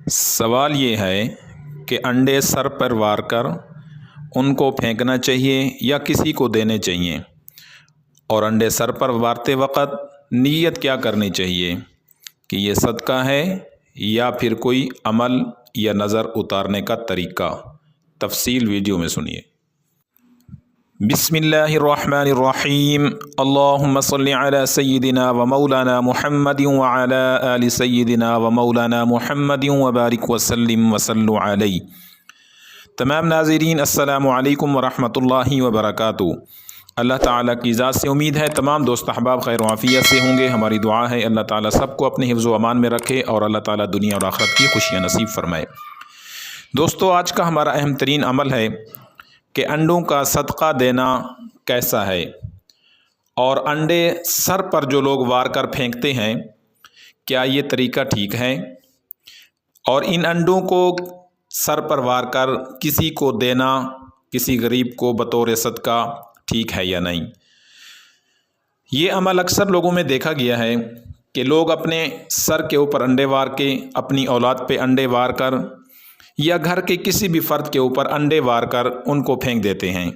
सवाल ये है कि अंडे सर पर वार कर उनको फेंकना चाहिए या किसी को देने चाहिए, और अंडे सर पर वारते वक़्त नीयत क्या करनी चाहिए कि ये सदका है या फिर कोई अमल या नज़र उतारने का तरीका। तफसील वीडियो में सुनिए। बिस्मिल्लाहिर्रहमानिर्रहीम। अल्लाहुम्मा सल्लि अला सय्यिदिना व मौलाना मुहम्मदिन व अला आलि सय्यिदिना व मौलाना मुहम्मदिन व बारिक व सल्लिम व सल्लु अलैहि। तमाम नाज़रीन अस्सलामु अलैकुम व रहमतुल्लाहि व बरकातुहू। अल्लाह ताला की ज़ात से उम्मीद है तमाम दोस्त अहबाब खैर व आफ़ियत से होंगे। हमारी दुआ है अल्लाह ताला सबको अपने हिफ्ज़ व अमान में रखे और अल्लाह ताला दुनिया और आखिरत की खुशियाँ नसीब फरमाए। दोस्तों, आज का हमारा अहम तरीन अमल है कि अंडों का सदका देना कैसा है, और अंडे सर पर जो लोग वार कर फेंकते हैं क्या ये तरीका ठीक है, और इन अंडों को सर पर वार कर किसी को देना, किसी गरीब को बतौर सदका ठीक है या नहीं। ये अमल अक्सर लोगों में देखा गया है कि लोग अपने सर के ऊपर अंडे वार के, अपनी औलाद पे अंडे वार कर या घर के किसी भी फ़र्द के ऊपर अंडे वार कर उनको फेंक देते हैं।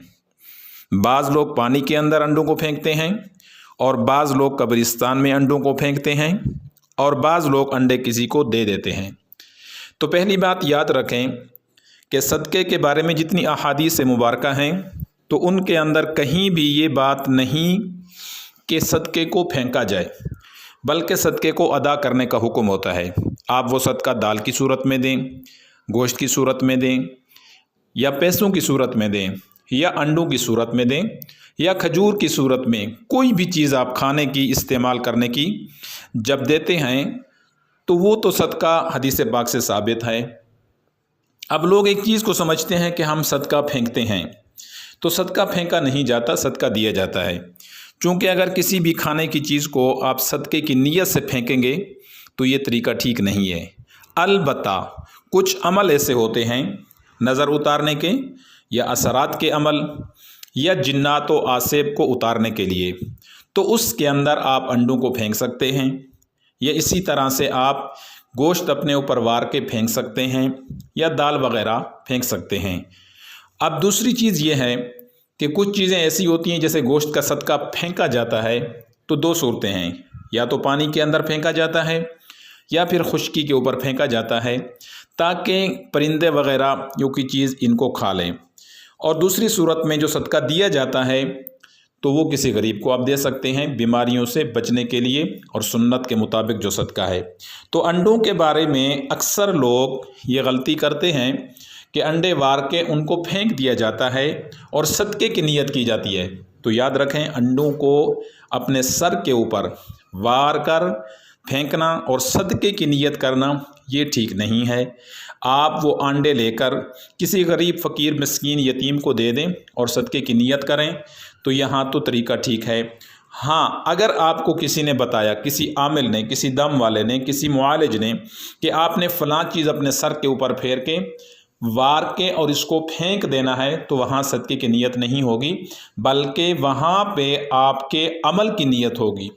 बाज़ लोग पानी के अंदर अंडों को फेंकते हैं, और बाज़ लोग कब्रिस्तान में अंडों को फेंकते हैं, और बाज़ लोग अंडे किसी को दे देते हैं। तो पहली बात याद रखें कि सदक़े के बारे में जितनी अहादीस मुबारका हैं तो उनके अंदर कहीं भी ये बात नहीं कि सदक़े को फेंका जाए, बल्कि सदक़े को अदा करने का हुक्म होता है। आप वो सदका दाल की सूरत में दें, गोश्त की सूरत में दें, या पैसों की सूरत में दें, या अंडों की सूरत में दें, या खजूर की सूरत में, कोई भी चीज़ आप खाने की इस्तेमाल करने की जब देते हैं तो वो तो सदका हदीस पाक से साबित है। अब लोग एक चीज़ को समझते हैं कि हम सदका फेंकते हैं, तो सदका फेंका नहीं जाता, सदका दिया जाता है। चूँकि अगर किसी भी खाने की चीज़ को आप सदक़े की नीयत से फेंकेंगे तो ये तरीका ठीक नहीं है। अलबत्ता कुछ अमल ऐसे होते हैं नज़र उतारने के, या असरात के अमल, या जिन्नात व आसेब को उतारने के लिए, तो उसके अंदर आप अंडों को फेंक सकते हैं, या इसी तरह से आप गोश्त अपने ऊपर वार के फेंक सकते हैं, या दाल वग़ैरह फेंक सकते हैं। अब दूसरी चीज़ ये है कि कुछ चीज़ें ऐसी होती हैं, जैसे गोश्त का सदका फेंका जाता है तो दो सूरतें हैं, या तो पानी के अंदर फेंका जाता है या फिर खुश्की के ऊपर फेंका जाता है ताकि परिंदे वग़ैरह जो की चीज़ इनको खा लें, और दूसरी सूरत में जो सदका दिया जाता है तो वो किसी गरीब को आप दे सकते हैं बीमारियों से बचने के लिए, और सुन्नत के मुताबिक जो सदका है। तो अंडों के बारे में अक्सर लोग ये गलती करते हैं कि अंडे वार के उनको फेंक दिया जाता है और सदक़े की नीयत की जाती है। तो याद रखें, अंडों को अपने सर के ऊपर वार कर फेंकना और सदक़े की नीयत करना ये ठीक नहीं है। आप वो अंडे लेकर किसी गरीब फ़कीर मिस्कीन यतीम को दे दें और सदक़े की नीयत करें, तो यहाँ तो तरीका ठीक है। हाँ, अगर आपको किसी ने बताया, किसी आमिल ने, किसी दम वाले ने, किसी मुआलिज ने, कि आपने फ़लाँ चीज़ अपने सर के ऊपर फेर के वार के और इसको फेंक देना है, तो वहाँ सदक़े की नीयत नहीं होगी, बल्कि वहाँ पे आपके अमल की नीयत होगी।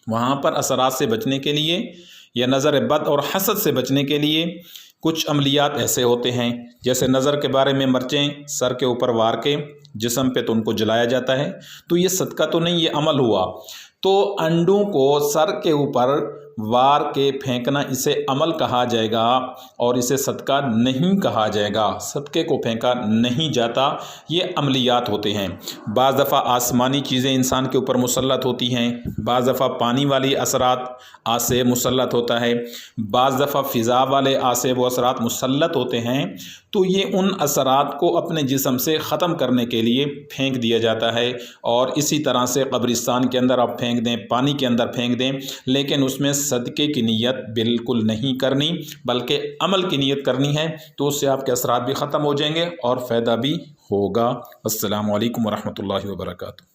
वहाँ पर असरात से बचने के लिए या नज़र बद और हसद से बचने के लिए कुछ अमलियात ऐसे होते हैं, जैसे नज़र के बारे में मर्चें सर के ऊपर वार के जिस्म पे तो उनको जलाया जाता है, तो ये सदका तो नहीं, ये अमल हुआ। तो अंडों को सर के ऊपर वार के फेंकना इसे अमल कहा जाएगा, और इसे सदका नहीं कहा जाएगा। सदक़े को फेंका नहीं जाता, ये अमलियात होते हैं। बाज़ दफ़ा आसमानी चीज़ें इंसान के ऊपर मुसल्लत होती हैं, बाज़ दफ़ा पानी वाली असरात आसेब मुसल्लत होता है, बाज़ दफ़ा फ़िज़ा वाले आसेब व असरात मुसल्लत होते हैं। तो ये उन असरात को अपने जिस्म से ख़त्म करने के लिए फेंक दिया जाता है, और इसी तरह से कब्रिस्तान के अंदर आप फेंक दें, पानी के अंदर फेंक दें, लेकिन उसमें सदक़े की नीयत बिल्कुल नहीं करनी, बल्कि अमल की नीयत करनी है। तो उससे आपके असरात भी ख़त्म हो जाएंगे और फ़ायदा भी होगा। अस्सलामु अलैकुम व रहमतुल्लाहि व बरकातुहू।